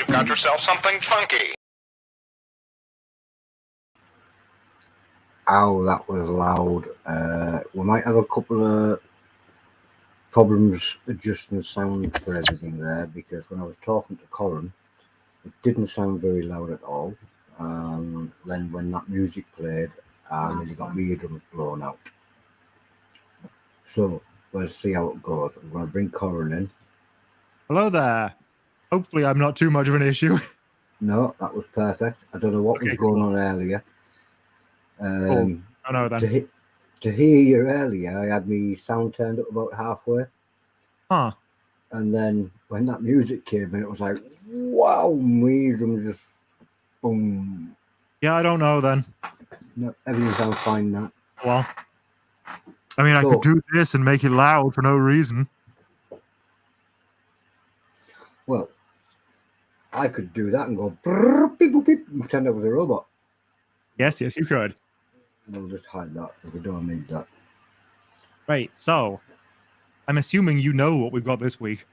you've got yourself something funky. Ow, that was loud. We might have a couple of problems adjusting sound for everything there, because when I was talking to Coran, it didn't sound very loud at all. Then when that music played, I nearly got my eardrums blown out. So let's see how it goes. I'm going to bring Coran in. Hello there. Hopefully I'm not too much of an issue. No, that was perfect. I don't know what was going on earlier. Cool. I know then. To hear you earlier, I had my sound turned up about halfway. Huh. And then when that music came in, it was like, wow, my eardrums just boom. Yeah, I don't know then. No, everything sounds fine now. Well, I mean, I could do this and make it loud for no reason. Well, I could do that and go brrr, beep, boop, beep, and pretend I was a robot. Yes, you could. We'll just hide that because we don't need that. Right, so I'm assuming you know what we've got this week.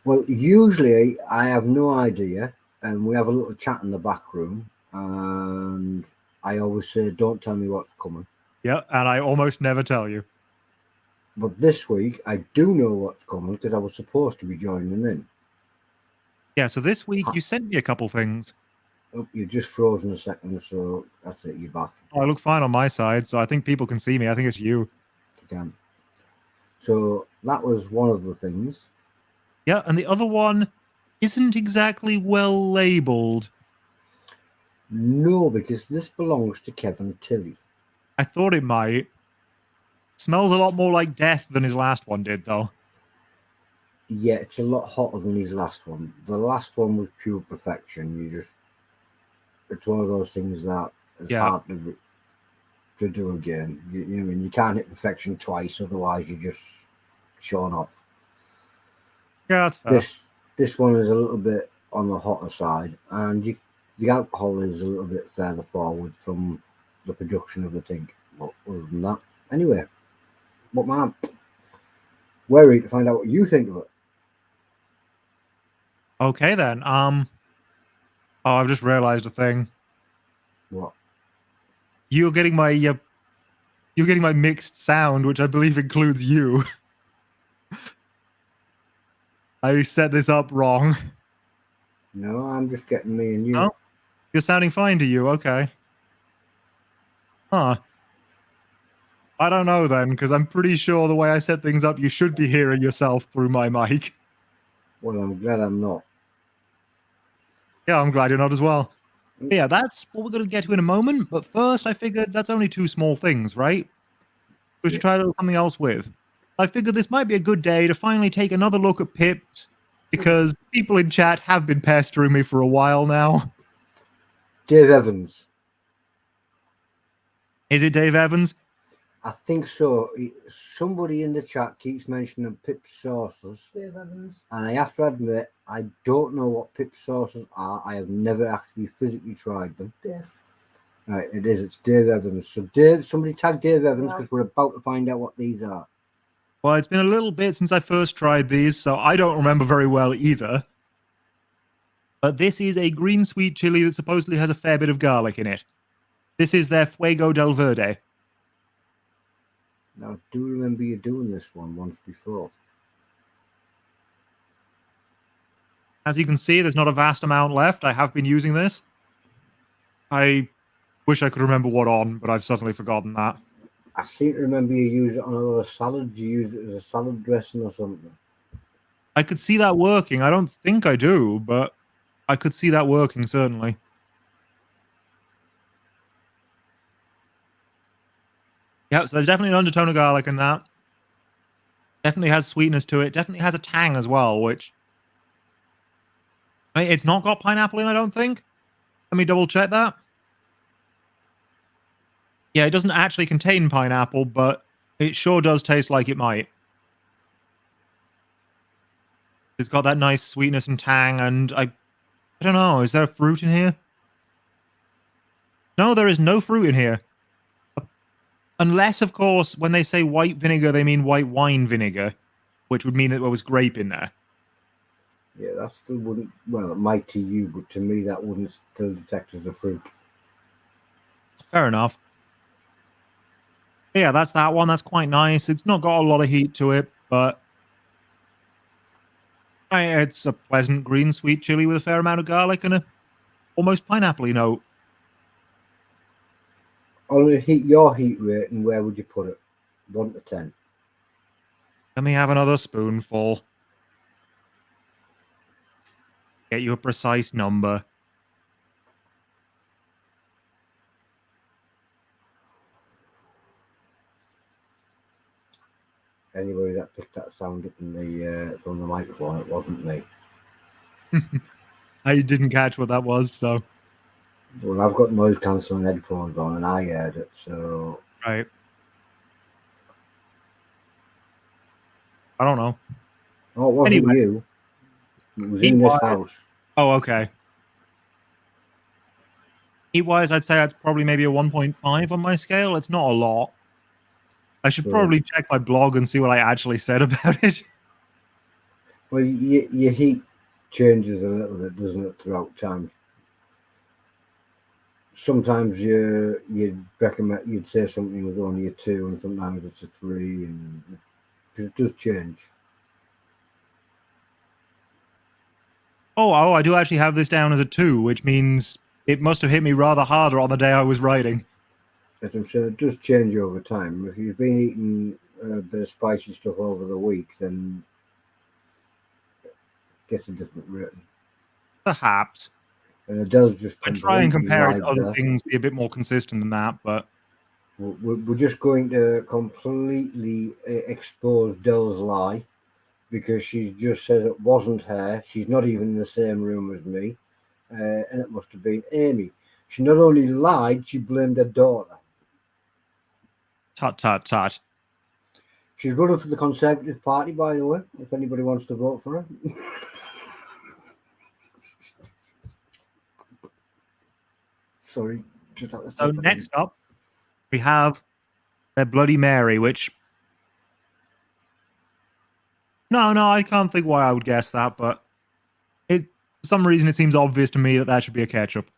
Well, usually I have no idea, and we have a little chat in the back room, and I always say, don't tell me what's coming. Yeah, and I almost never tell you. But this week, I do know what's coming because I was supposed to be joining in. Yeah, so this week you sent me a couple things. Oh, you're just frozen a second, so that's it, you're back. Oh, I look fine on my side, so I think people can see me. I think it's you. You can. So that was one of the things. Yeah, and the other one isn't exactly well labelled. No, because this belongs to Kevin Tilley. I thought it might. Smells a lot more like death than his last one did, though. Yeah, it's a lot hotter than his last one. The last one was pure perfection. It's one of those things that is hard to do again. You know, you can't hit perfection twice, otherwise you're just showing off. Yeah, that's fair. This one is a little bit on the hotter side, and the alcohol is a little bit further forward from the production of the thing. But other than that, anyway, what man? We're here to find out what you think of it. Okay then. Oh, I've just realized a thing. What? You're getting my mixed sound, which I believe includes you. I set this up wrong. No, I'm just getting me and you. Oh, you're sounding fine to you. Okay. Huh. I don't know then, because I'm pretty sure the way I set things up, you should be hearing yourself through my mic. Well, I'm glad I'm not. Yeah, I'm glad you're not as well. Yeah, that's what we're going to get to in a moment. But first, I figured that's only two small things, right? We should try something else with. I figured this might be a good day to finally take another look at Pips, because people in chat have been pestering me for a while now. Dave Evans. Is it Dave Evans? I think so. Somebody in the chat keeps mentioning Pip sauces. Dave Evans. And I have to admit, I don't know what Pip sauces are. I have never actually physically tried them. Dave. Right, it's Dave Evans. So somebody tag Dave Evans because we're about to find out what these are. Well, it's been a little bit since I first tried these, so I don't remember very well either. But this is a green sweet chili that supposedly has a fair bit of garlic in it. This is their Fuego del Verde. Now, I do remember you doing this one once before. As you can see, there's not a vast amount left. I have been using this. I wish I could remember what on, but I've suddenly forgotten that. I seem to remember you use it on a lot of salads. You use it as a salad dressing or something. I could see that working. I don't think I do, but I could see that working, certainly. Yeah, so there's definitely an undertone of garlic in that. Definitely has sweetness to it. Definitely has a tang as well, which... It's not got pineapple in, I don't think. Let me double check that. Yeah, it doesn't actually contain pineapple, but it sure does taste like it might. It's got that nice sweetness and tang, and I don't know, is there a fruit in here? No, there is no fruit in here. Unless, of course, when they say white vinegar, they mean white wine vinegar, which would mean that there was grape in there. Yeah, that still wouldn't. Well, it might to you, but to me, that wouldn't still detect as a fruit. Fair enough. Yeah, that's that one. That's quite nice. It's not got a lot of heat to it, but it's a pleasant green sweet chili with a fair amount of garlic and a almost pineapple-y note. On a your heat rating, where would you put it? 1 to 10. Let me have another spoonful. Get you a precise number. Anybody that picked that sound up in the from the microphone, it wasn't me. I didn't catch what that was, so Well, I've got noise cancelling headphones on, and I heard it. So right. I don't know. no, it wasn't Anyway, you. It was in this heat-wise, house. oh, okay. Heat-wise, I'd say that's probably maybe a 1.5 on my scale. It's not a lot. I should So, probably check my blog and see what I actually said about it. well, your heat changes a little bit, doesn't it, throughout time? Sometimes you'd recommend you'd say something was only a 2, and sometimes it's a 3, and it does change. Oh, I do actually have this down as a 2, which means it must have hit me rather harder on the day I was writing. As I'm saying, it does change over time. If you've been eating a bit of spicy stuff over the week, then it gets a different rating. Perhaps. And it does just I try and completely compare it to like other that. things, be a bit more consistent than that, but We're just going to completely expose Dell's lie, because she just says it wasn't her. She's not even in the same room as me, and it must have been Amy. She not only lied, she blamed her daughter. tut tut tut. She's running for the Conservative Party, by the way, if anybody wants to vote for her. Sorry, just had to So type that in. next up, we have the Bloody Mary, which no, I can't think why I would guess that, but it for some reason it seems obvious to me that that should be a ketchup.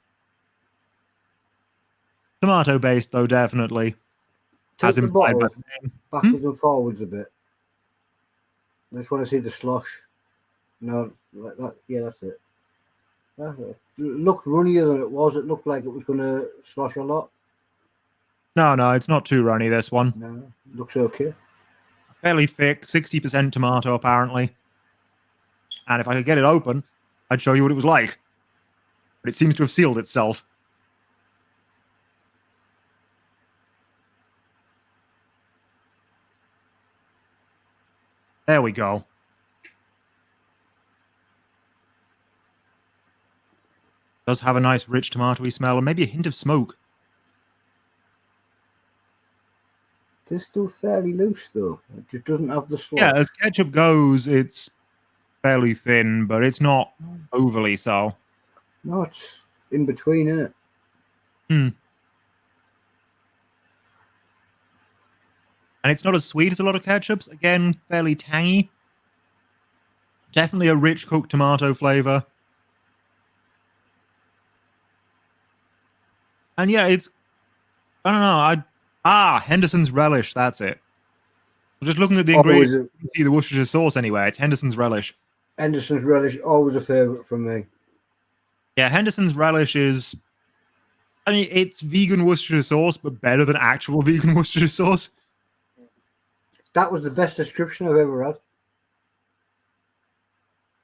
Tomato based though, definitely, as Tilt the implied by bottle the name. backwards and forwards a bit. I just want to see the slosh. No, like that. Yeah, that's it. It looked runnier than it was. It looked like it was going to slosh a lot. No, it's not too runny, this one. No, looks okay. Fairly thick, 60% tomato apparently. And if I could get it open, I'd show you what it was like. But it seems to have sealed itself. There we go. Does have a nice rich tomatoey smell and maybe a hint of smoke. It's still fairly loose though. It just doesn't have the slosh. Yeah, as ketchup goes, it's fairly thin, but it's not overly so. No, it's in between, isn't it? And it's not as sweet as a lot of ketchups. Again, fairly tangy. Definitely a rich cooked tomato flavor. And yeah, it's I don't know. Henderson's relish. That's it. I'm just looking at the ingredients. You can see the Worcestershire sauce anyway. It's Henderson's relish. Henderson's relish, always a favourite for me. Yeah, Henderson's relish is. I mean, it's vegan Worcestershire sauce, but better than actual vegan Worcestershire sauce. That was the best description I've ever had.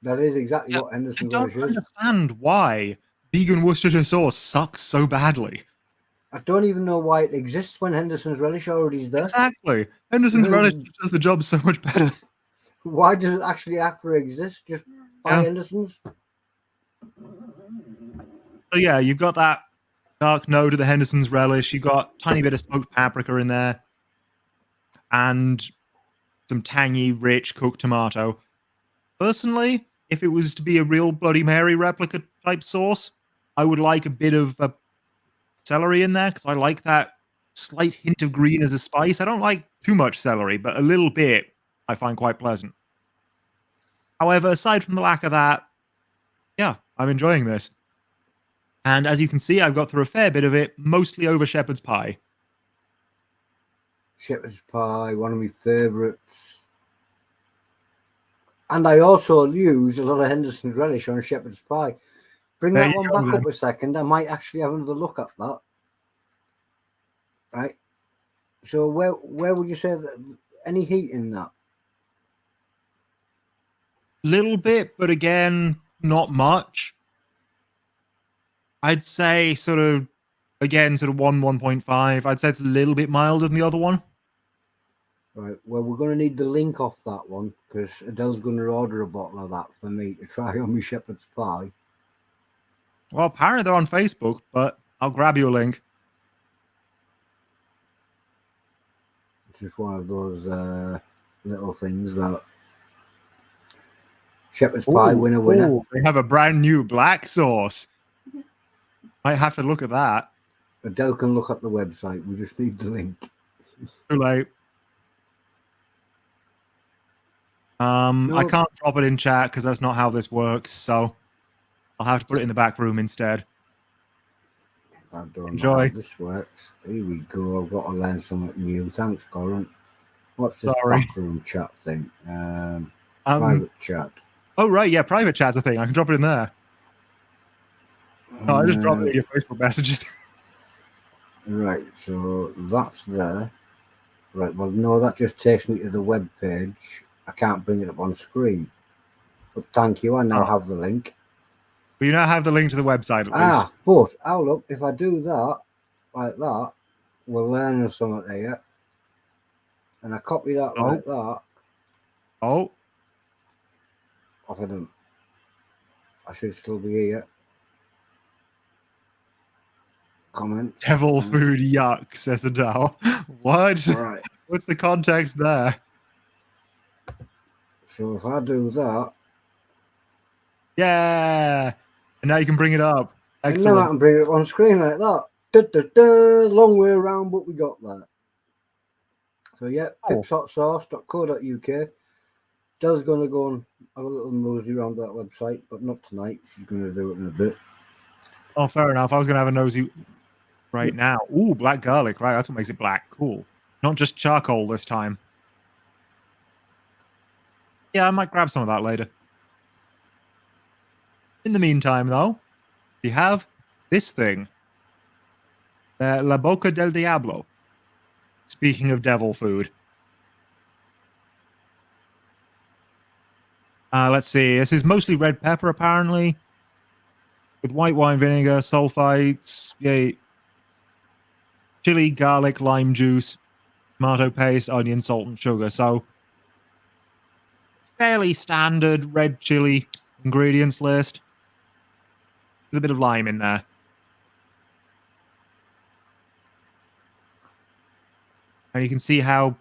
That is exactly what Henderson's relish is. I don't understand why vegan Worcestershire sauce sucks so badly. I don't even know why it exists when Henderson's relish already is there. Exactly. Henderson's relish does the job so much better. Why does it actually have to exist? Just buy Henderson's? So yeah, you've got that dark note of the Henderson's relish. You've got a tiny bit of smoked paprika in there. And some tangy, rich cooked tomato. Personally, if it was to be a real Bloody Mary replica type sauce, I would like a bit of celery in there because I like that slight hint of green as a spice. I don't like too much celery, but a little bit I find quite pleasant. However, aside from the lack of that, yeah, I'm enjoying this. And as you can see, I've got through a fair bit of it, mostly over shepherd's pie. Shepherd's pie, one of my favourites. And I also use a lot of Henderson's relish on shepherd's pie. Bring There that you one go, back then. up a second. I might actually have another look at that. Right. So where would you say that any heat in that? Little bit, but again, not much. I'd say sort of 1.5. I'd say it's a little bit milder than the other one. Right. Well, we're going to need the link off that one because Adele's going to order a bottle of that for me to try on my shepherd's pie. Well, apparently they're on Facebook, but I'll grab you a link. It's just one of those little things that shepherd's pie, winner. Ooh, they have a brand new black sauce. Might have to look at that. Adele can look up the website. We just need the link. Too late. I can't drop it in chat because that's not how this works. So I'll have to put it in the back room instead. I don't Enjoy. know how this works. Here we go. I've got to learn something new. Thanks, Coran. What's this Sorry. backroom chat thing? Private chat. Oh, right. Yeah, private chat's a thing. I can drop it in there. Oh, I just dropped it in your Facebook messages. Right, so that's there. Right, well, no, that just takes me to the web page. I can't bring it up on screen. But thank you. I now have the link. But you now have the link to the website at least. But, look, if I do that, like that, we're learning something here. And I copy that like that. Oh. Off of them. I should still be here. Comment. Devil food yuck, says Adele. What? Right. What's the context there? So if I do that. Yeah. And now you can bring it up. Excellent. And now I can bring it up on screen like that. Da, da, da, long way around, but we got that. So yeah, pipshotsauce.co.uk. Del's going to go and have a little nosy around that website, but not tonight. She's going to do it in a bit. Oh, fair enough. I was going to have a nosy right now. Ooh, black garlic. Right, that's what makes it black. Cool. Not just charcoal this time. Yeah, I might grab some of that later. In the meantime, though, we have this thing. La Boca del Diablo. Speaking of devil food. Let's see. This is mostly red pepper, apparently. With white wine vinegar, sulfites, chili, garlic, lime juice, tomato paste, onion, salt, and sugar. So, fairly standard red chili ingredients list. With a bit of lime in there. And you can see how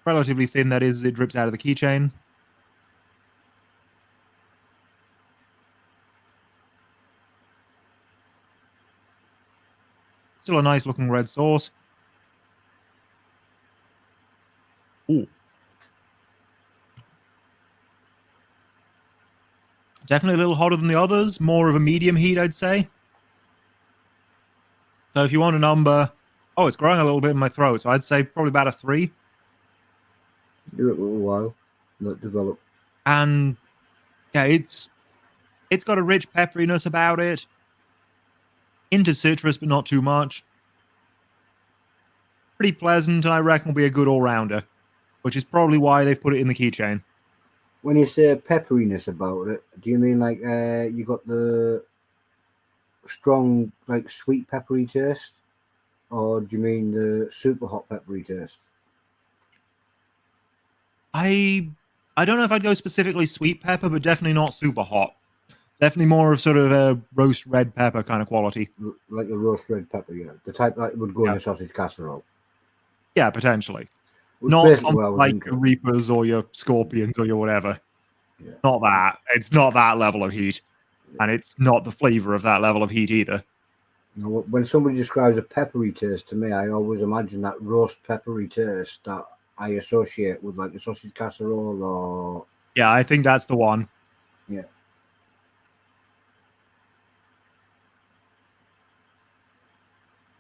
relatively thin that is as it drips out of the keychain. Still a nice looking red sauce. Ooh. Definitely a little hotter than the others. More of a medium heat, I'd say. So if you want a number... Oh, it's growing a little bit in my throat. So I'd say probably about a 3. Do it a little while. Let it develop. And yeah, it's got a rich pepperiness about it. Hint of citrus, but not too much. Pretty pleasant, and I reckon will be a good all-rounder. Which is probably why they've put it in the keychain. When you say pepperiness about it, do you mean like you got the strong, like sweet peppery taste? Or do you mean the super hot peppery taste? I don't know if I'd go specifically sweet pepper, but definitely not super hot. Definitely more of sort of a roast red pepper kind of quality. Like a roast red pepper, yeah. The type that would go in a sausage casserole. Yeah, potentially. Which Not basically what I something was like thinking. your Reapers or your Scorpions or your whatever. Yeah. Not that. It's not that level of heat. And it's not the flavor of that level of heat either. You know, when somebody describes a peppery taste to me, I always imagine that roast peppery taste that I associate with like a sausage casserole or... Yeah, I think that's the one. Yeah.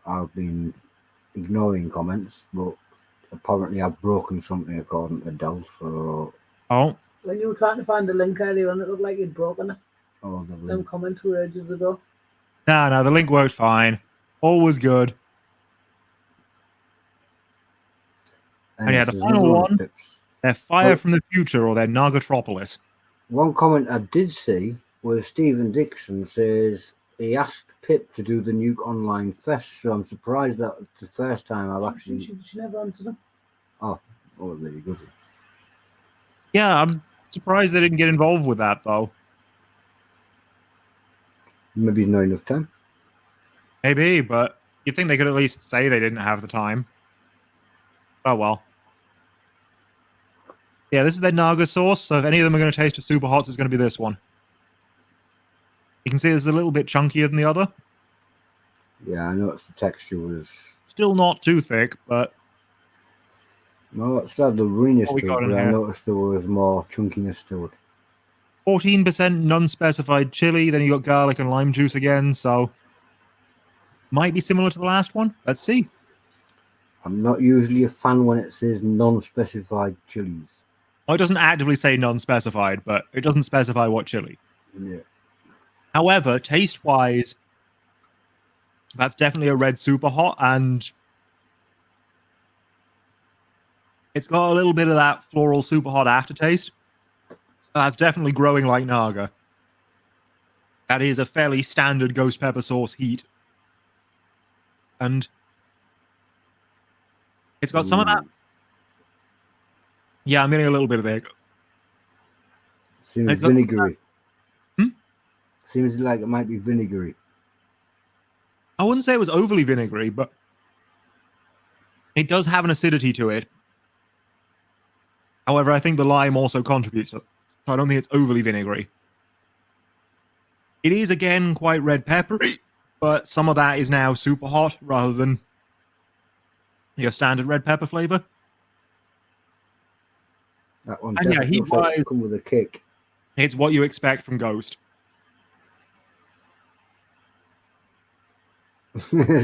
I've been ignoring comments, but apparently I've broken something according to Dell. So, Oh, When you were trying to find the link earlier on, it looked like you'd broken it. oh, the Them link. comments were ages ago. no, the link worked fine. All was good. And yeah, Yes, the there's final another of one, Pips. they're Fire Well- from the Future or they're Nagatropolis. One comment I did see was Stephen Dixon says he asked Pip to do the Nuke Online Fest, so I'm surprised that it's the first time I've actually. She never answered them. Oh, there you go. Yeah, I'm surprised they didn't get involved with that, though. Maybe it's not enough time. Maybe, but you'd think they could at least say they didn't have the time. Oh, well. Yeah, this is their Naga sauce, so if any of them are going to taste of super hots, it's going to be this one. You can see it's a little bit chunkier than the other. Yeah, I noticed the texture was. Still not too thick, but No, it still had the runniness What we to got it, in but I here? noticed there was more chunkiness to it. 14% non-specified chili. Then you got garlic and lime juice again, so might be similar to the last one. Let's see. I'm not usually a fan when it says non-specified chilies. Well, it doesn't actively say non-specified, but it doesn't specify what chili. Yeah. However, taste-wise, that's definitely a red super hot, and it's got a little bit of that floral super hot aftertaste. That's definitely growing like Naga. That is a fairly standard ghost pepper sauce heat. And it's got some of that. Yeah, I'm getting a little bit of it. Seems It's got- vinegary. Hmm? Seems like it might be vinegary. I wouldn't say it was overly vinegary, but it does have an acidity to it. However, I think the lime also contributes to it. So I don't think it's overly vinegary. It is, again, quite red peppery, but some of that is now super hot rather than your standard red pepper flavor. That one And yeah, definitely looks like heat-wise- it's come with a kick. It's what you expect from Ghost.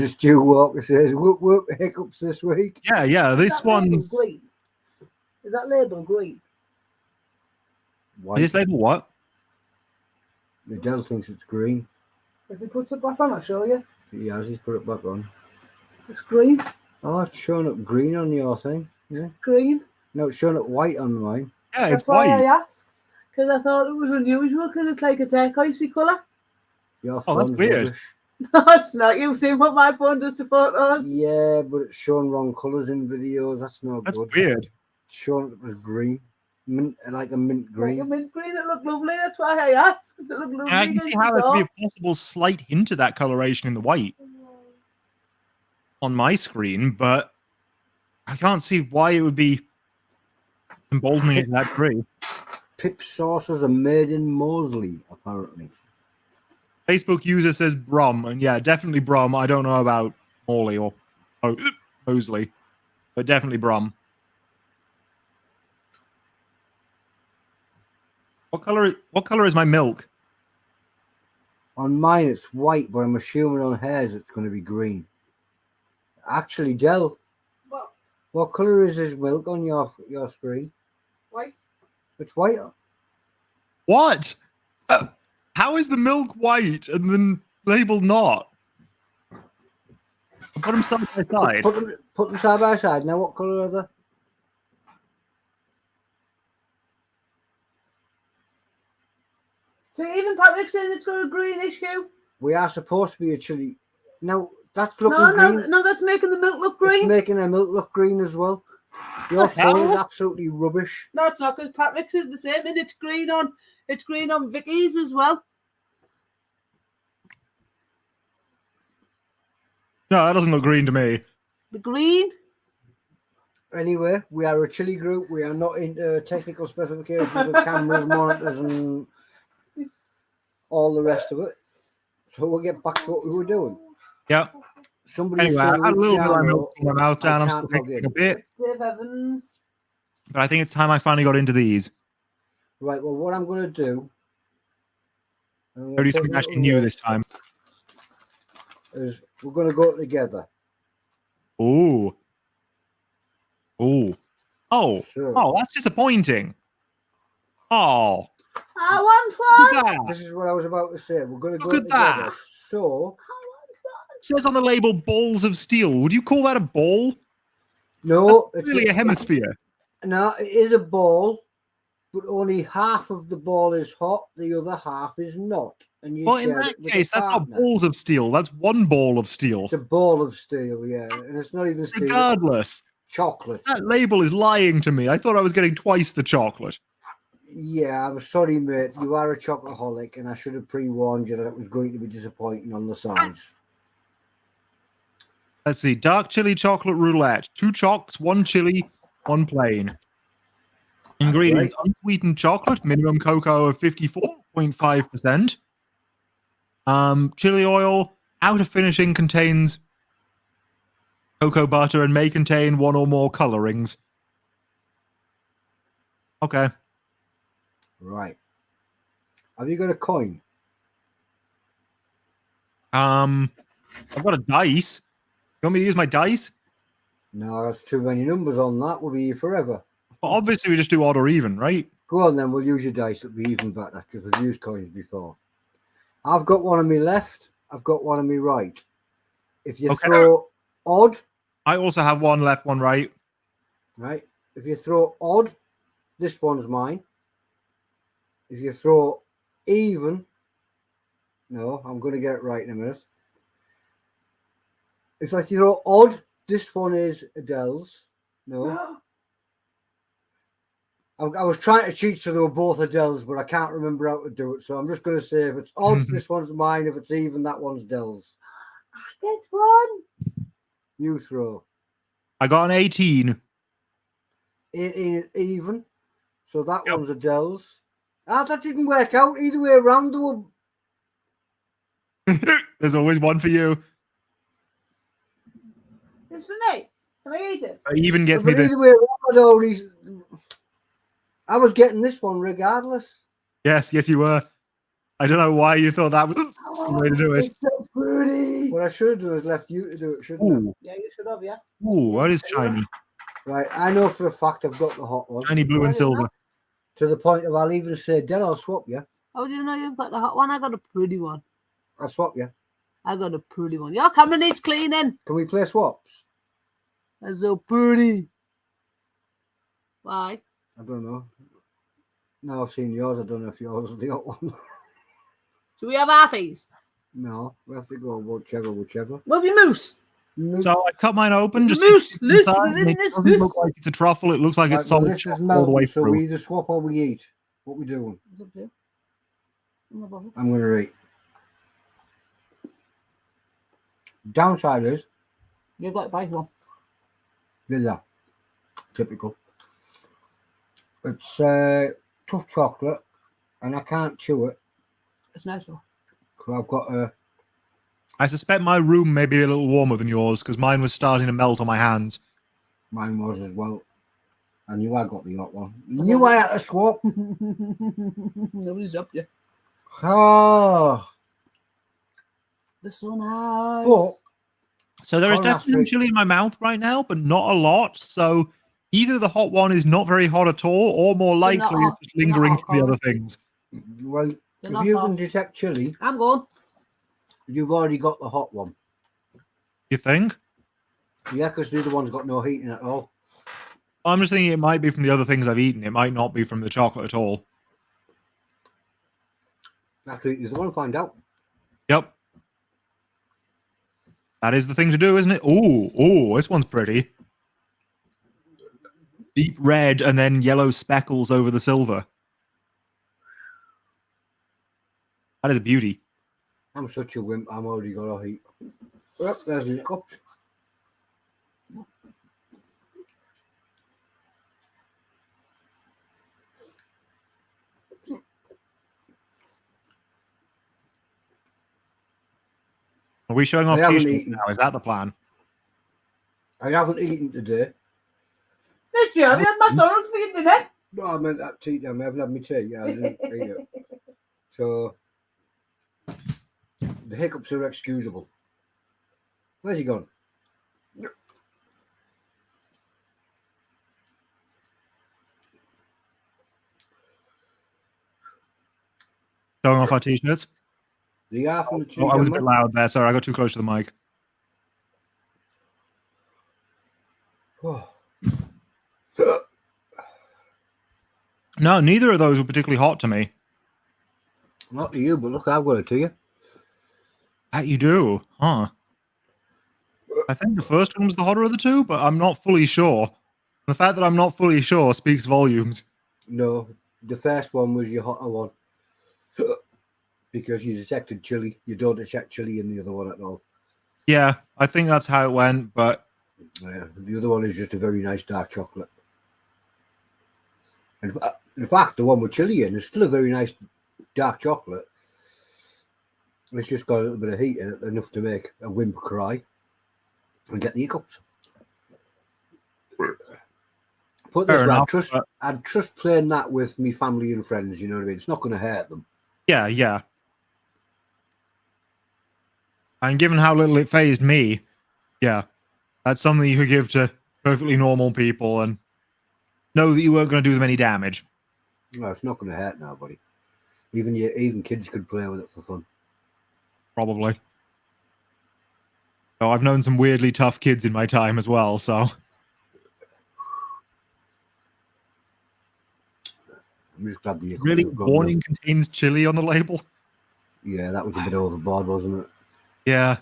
Stu Walker says, whoop whoop, hiccups this week. Yeah, Is this that label one's... green? Is that label green? White. Is this label what? Adele thinks it's green. If he puts it back on, I'll show you. He has, he's put it back on. It's green. Oh, it's showing up green on your thing. Yeah. Green. No, it's showing up white on mine. Yeah, That's it's why I white. asked. Because I thought it was unusual because it's like a turquoisey colour. Your Oh, that's phone's weird. rubbish. No, it's not. You've seen what my phone does to photos. Yeah, but it's showing wrong colours in videos. That's no That's good. weird. It's showing it was green. Mint, like a mint Like green. a mint green, it looked lovely. That's why I asked. It looked lovely. I can see against how the there could be sauce. a possible slight hint of that coloration in the white on my screen, but I can't see why it would be emboldening it to that degree. Pip sauces are made in Moseley, apparently. Facebook user says Brum, and yeah, definitely Brum. I don't know about Morley or Mosley, but definitely Brum. What color is my milk? On mine, it's white, but I'm assuming on hers it's going to be green. Actually, Del, What? what colour is this milk on your screen? White? It's white. What? How is the milk white and then labeled not? I'll put them side by side. Put them side by side. Now, what colour are they? So even Patrick's saying it's got a greenish hue. We are supposed to be a chili. Now, that's looking No, green. no, that's making the milk look It's green. making the milk look green as well. Your The hell? phone is absolutely rubbish. No, it's not because Patrick's is the same, and it's green on Vicky's as well. No, that doesn't look green to me. The green. Anyway, we are a chili group. We are not into technical specifications of cameras, monitors, and all the rest of it. So we'll get back to what we were doing. Yeah. Somebody Anyway, said I had a little bit of my Luciano, milk in my mouth down. I I'm can't still log thinking in. a bit, It's Dave Evans. but I think it's time I finally got into these. Right, well, what I'm going to do I'm Go gonna do take something a actually little new rest, this time. as we're going to go together. Ooh. Ooh. Oh. So, Oh, that's disappointing. Oh. I want Look one. at that. this is what I was about to say. We're going to Look go at together. that. So, It says on the label balls of steel. Would you call that a ball? no, That's really a hemisphere. no, it is a ball, but only half of the ball is hot, the other half is not. And you Well, in share that it with case, a that's not partner. balls of steel. That's one ball of steel. It's a ball of steel, yeah. And it's not even steel, it's Regardless, chocolate. that label is lying to me. I thought I was getting twice the chocolate. Yeah, I'm sorry, mate. You are a chocoholic, and I should have pre-warned you that it was going to be disappointing on the size. Let's see. Dark chili chocolate roulette. 2 chocks, 1 chili, 1 plain. Ingredients: unsweetened chocolate, minimum cocoa of 54.5%. Chili oil. Outer finishing contains cocoa butter and may contain 1 or more colorings. Okay. Right. Have you got a coin? I've got a dice. You want me to use my dice? No, that's too many numbers on that. We'll be here forever. Well, obviously, we just do odd or even, right? Go on then, we'll use your dice. It'll be even better because we've used coins before. I've got one on my left. I've got one on my right. If you Okay. throw odd, I also have 1 left, 1 right. right? If you throw odd, this one's mine. If you throw even, no, I'm going to get it right in a minute. If I throw odd, this one is Adele's. No. I was trying to cheat so they were both Adele's, but I can't remember how to do it. So I'm just going to say if it's odd, this one's mine. If it's even, that one's Dell's. Get one. You throw. I got an 18. 18 is even. So that Yep. one's Adele's. Ah, that didn't work out. Either way around, they were... There's always one for you. It's for me. Can I eat it? Even gets But me this. either way around, I was getting this one regardless. Yes, you were. I don't know why you thought that was the way to do it. It's so pretty. What I should have done is left you to do it, shouldn't Ooh, Yeah, you should have, yeah. ooh, what is shiny? I? Right, I know for a fact I've got the hot one. Shiny blue and silver. To the point of I'll even say, Dell, I'll swap you. How do you know you've got the hot one? I got a pretty one. I'll swap you. I got a pretty one. Your camera needs cleaning. Can we play swaps? That's so pretty. Why? I don't know. Now I've seen yours. I don't know if yours is the hot one. Do we have halfies? No, we have to go whichever. Move your moose. So I cut mine open. Just Moose, to loose, confirm, within it this doesn't look moose. like it's a truffle. It looks like it's Well, solid this is chocolate all the way melting, so through. we either swap or we eat. What we doing? It's up to you. I'm not bothered. I'm going to eat. Downside is, You've got to buy one. yeah, typical. It's tough chocolate, and I can't chew it. It's nice though. So I've got a... I suspect my room may be a little warmer than yours because mine was starting to melt on my hands. Mine was as well. I knew I got the hot one. Knew I had to swap. Nobody's up you. Oh, They're so nice. but So there is Coran definitely Sloss- chili in my mouth right now, but not a lot. So either the hot one is not very hot at all, or more They're not likely hot. it's just They're not lingering hot, from the Coran. other things. well, They're if not you hot. can detect chili, I'm going. you've already got the hot one. You think? Yeah, because the other one's got no heating at all. I'm just thinking it might be from the other things I've eaten. It might not be from the chocolate at all. After you eat the other one, find out. Yep. That is the thing to do, isn't it? Ooh, this one's pretty. Deep red and then yellow speckles over the silver. That is a beauty. I'm such a wimp. I'm already got a heat. Yep, there's a cup. Are we showing off I haven't t-shirts eaten. now? Is that the plan? I haven't eaten today. Did you? Have you had McDonald's for your dinner? No, I meant that tea time. I haven't had my tea. Yeah, I didn't eat it. So, The hiccups are excusable. Where's he gone? Showing off our t-shirts. The half and the two. Oh, I was a bit loud there. Sorry, I got too close to the mic. Oh. No, neither of those were particularly hot to me. Not to you, but look, I've got it to you. That you do, huh? I think the first one was the hotter of the two, but I'm not fully sure. The fact that I'm not fully sure speaks volumes. No, the first one was your hotter one. Because you detected chili. You don't detect chili in the other one at all. Yeah, I think that's how it went, but... Yeah, the other one is just a very nice dark chocolate. And in fact, the one with chili in is still a very nice dark chocolate. It's just got a little bit of heat in it, enough to make a wimp cry and get the hiccups. Put this way, I'd trust playing that with me family and friends, you know what I mean? It's not going to hurt them. Yeah, yeah. And given how little it phased me, yeah, that's something you could give to perfectly normal people and know that you weren't going to do them any damage. No, it's not going to hurt nobody. Even kids could play with it for fun. Probably. So I've known some weirdly tough kids in my time as well, so... I'm just glad the really, warning contains chili on the label? Yeah, that was a bit overboard, wasn't it? Yeah.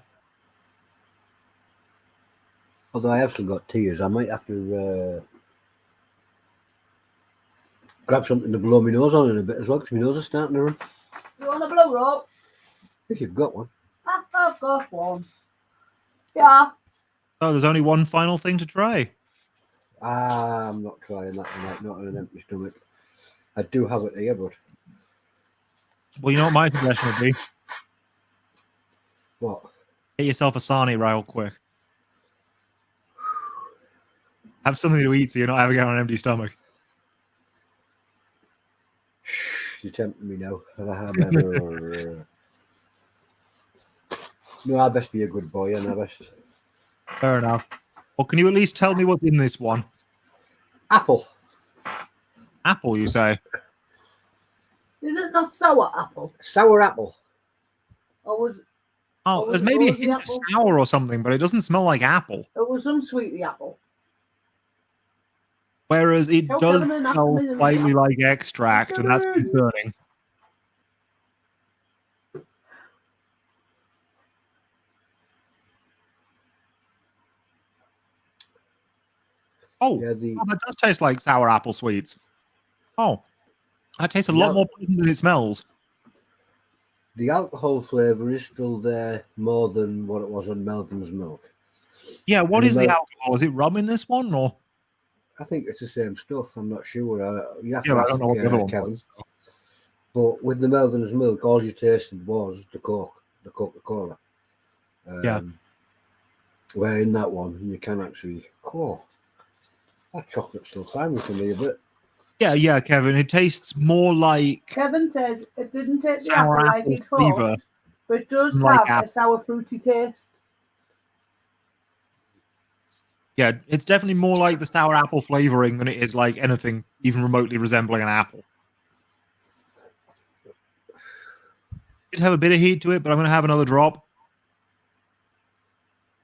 Although I have still got tears, I might have to grab something to blow my nose on in a bit as well, because my nose is starting to run. You want a blow rope? If you've got one. I've got one. Yeah. Oh, there's only one final thing to try. I'm not trying that tonight, not on an empty stomach. I do have it here, but... Well, you know what my suggestion would be? What? Get yourself a sarnie real quick. Have something to eat so you're not having it on an empty stomach. You're tempting me now. No, I best be a good boy, and I best... Fair enough. Well, can you at least tell me what's in this one? Apple. Apple, you say? Is it not sour apple? Sour apple. Or was Oh, there's maybe a hint of sour or something, but it doesn't smell like apple. it was some sweetie apple? Whereas it Tell does Kevin and ask smell me the slightly name. like extract, and that's concerning. Oh, Yeah, that does taste like sour apple sweets. Oh, that tastes a lot more pleasant than it smells. the alcohol flavour is still there more than what it was on Melvin's milk. Yeah, what is the alcohol? Is it rum in this one, or? I think it's the same stuff. I'm not sure. You have Yeah, to I ask don't know what the other one Kevin. was. So. But with the Melvin's milk, all you tasted was the Coca-Cola. Yeah. Where in that one, you can actually... Oh, that chocolate's still climbing for me a bit. Yeah, Kevin. It tastes more like Kevin says it didn't taste the sour apple like apple it thought, flavor. but it does like have a sour fruity taste. Yeah, it's definitely more like the sour apple flavoring than it is like anything even remotely resembling an apple. It have a bit of heat to it, but I'm going to have another drop.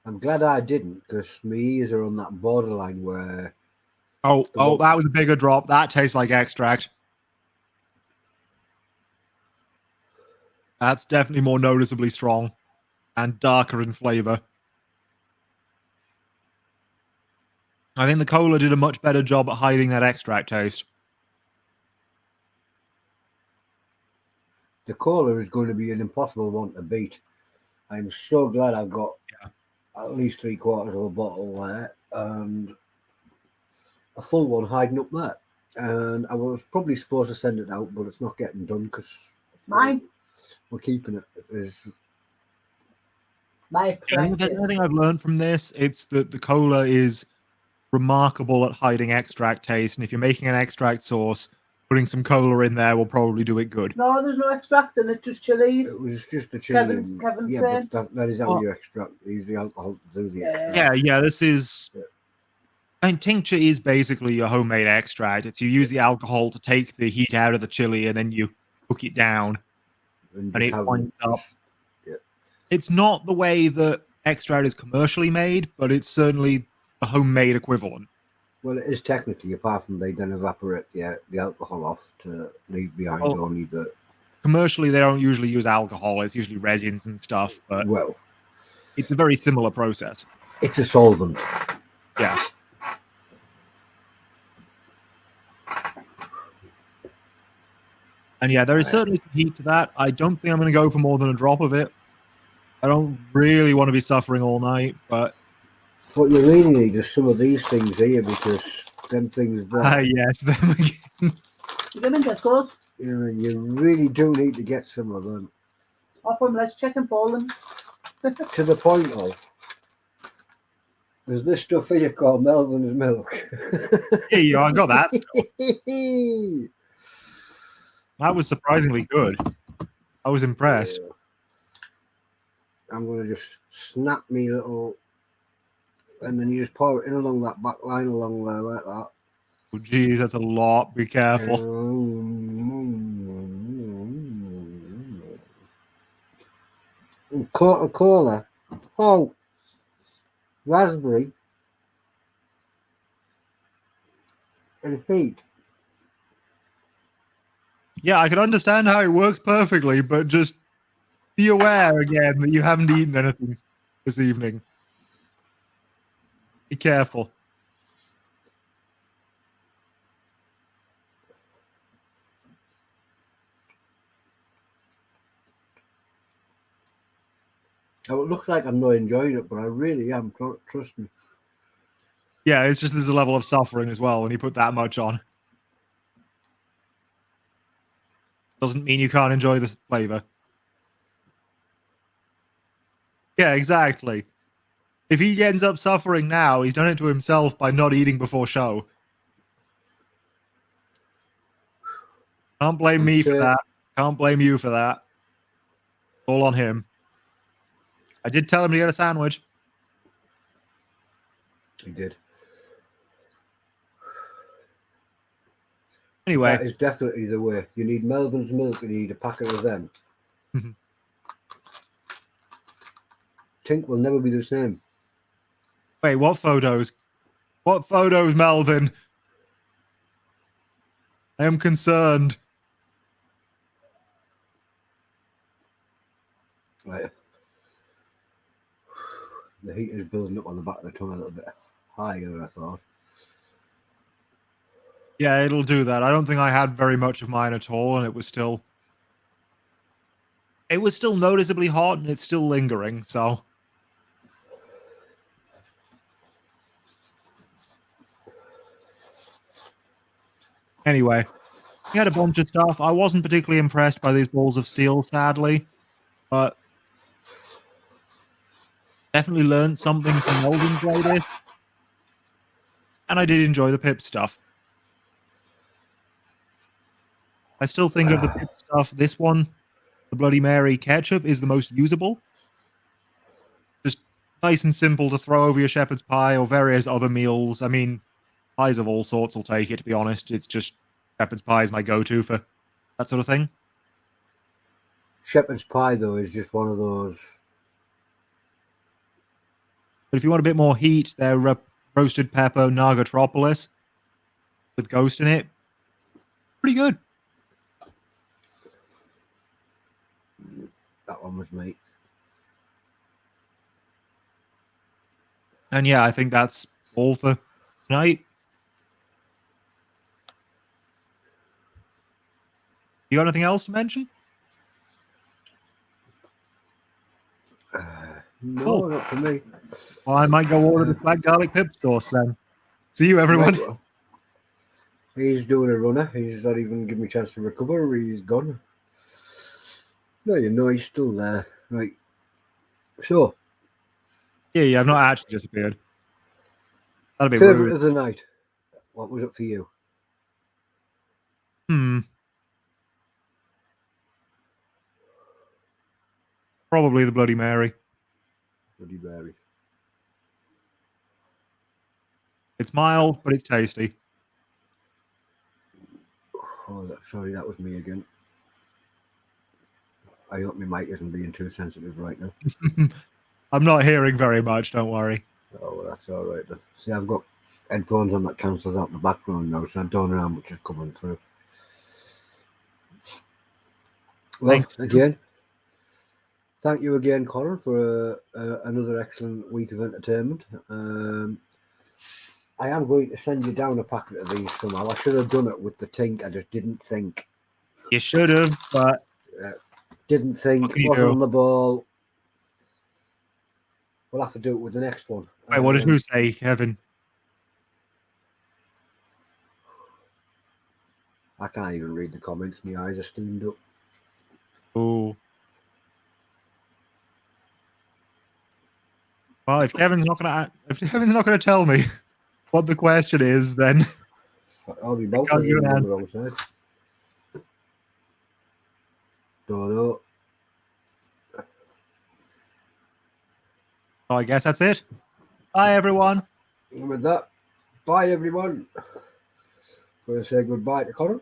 I'm glad I didn't, because my ears are on that borderline where... Oh, that was a bigger drop. That tastes like extract. That's definitely more noticeably strong and darker in flavor. I think the cola did a much better job at hiding that extract taste. The cola is going to be an impossible one to beat. I'm so glad I've got at least 3/4 of a bottle there and a full one hiding up there. And I was probably supposed to send it out, but it's not getting done because Mine. We're keeping it. It's My If there's precious. anything I've learned from this, it's that the cola is remarkable at hiding extract taste. And if you're making an extract sauce, putting some cola in there will probably do it good. No, there's no extract in it, just chilies. It was just the chili. Kevin's Yeah, saying. but that is how Oh. you extract. Use the alcohol to do the Yeah. extract. Yeah, this is. I mean, tincture is basically your homemade extract. It's you use the alcohol to take the heat out of the chili, and then you cook it down, and just it have winds up. Yeah. It's not the way that extract is commercially made, but it's certainly the homemade equivalent. Well, it is technically, apart from they then evaporate the alcohol off to leave behind only the. Commercially, they don't usually use alcohol. It's usually resins and stuff, but Well, it's a very similar process. it's a solvent. Yeah. And yeah, there is certainly some heat to that. I don't think I'm going to go for more than a drop of it. I don't really want to be suffering all night, but... What you really need is some of these things here, because them things there... yes, them again. You them in Tesco's? You really do need to get some of them. Off them, let's check and pull them. To the point of... There's this stuff here called Melvin's milk. Here you are, I got that stuff. That was surprisingly good. I was impressed. I'm going to just snap me little... And then you just pour it in along that back line along there like that. Oh, geez, that's a lot. Be careful. Coca-Cola. Oh, raspberry and heat. Yeah, I can understand how it works perfectly, but just be aware again that you haven't eaten anything this evening. Be careful. Oh, it looks like I'm not enjoying it, but I really am. Trust me. Yeah, it's just there's a level of suffering as well when you put that much on. Doesn't mean you can't enjoy the flavor. Yeah, exactly. If he ends up suffering now, he's done it to himself by not eating before show. Can't blame me for that. Can't blame you for that. All on him. I did tell him to get a sandwich. He did. Anyway. That is definitely the way. You need Melvin's milk and you need a packet of them. Tink will never be the same. Wait, what photos? What photos, Melvin? I am concerned. Right. The heat is building up on the back of the tongue a little bit higher than I thought. Yeah, it'll do that. I don't think I had very much of mine at all, and it was still noticeably hot, and it's still lingering, so... Anyway, we had a bunch of stuff. I wasn't particularly impressed by these balls of steel, sadly, but definitely learned something from Melvin's latest. And I did enjoy the Pip stuff. I still think of the Pip stuff, this one, the Bloody Mary ketchup, is the most usable. Just nice and simple to throw over your shepherd's pie or various other meals. I mean, pies of all sorts will take it, to be honest. It's just shepherd's pie is my go-to for that sort of thing. Shepherd's pie, though, is just one of those... But if you want a bit more heat, they're roasted pepper Nagatropolis with ghost in it. Pretty good. That one was me. And yeah, I think that's all for tonight. You got anything else to mention? No, Cool. not for me. Well, I might go order the black garlic pip sauce then. See you, everyone. Right, well, he's doing a runner. He's not even giving me a chance to recover. He's gone. No, you know, he's still there. Right. So. Yeah, I've not actually disappeared. That'd be Favorite rude. of the night. What was it for you? Probably the Bloody Mary. Bloody Mary. It's mild, but it's tasty. Oh, sorry, that was me again. I hope my mic isn't being too sensitive right now. I'm not hearing very much, don't worry. Oh, well, that's all right then. See, I've got headphones on that cancels out the background now, so I don't know how much is coming through. Well, Thanks. again, thank you again, Coran, for another excellent week of entertainment. I am going to send you down a packet of these somehow. I should have done it with the Tink. I just didn't think. You should have, but Didn't think. What can you Wasn't do? on the ball. We'll have to do it with the next one. wait, what did you say, Kevin? I can't even read the comments. My eyes are steamed up. Oh. Well, if Kevin's not gonna tell me what the question is, then I'll be both can't of give them an on the wrong side. Don't know. I guess that's it. Bye, everyone. And with that, bye everyone. We'll say goodbye to Coran.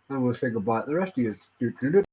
And we'll say goodbye to the rest of you.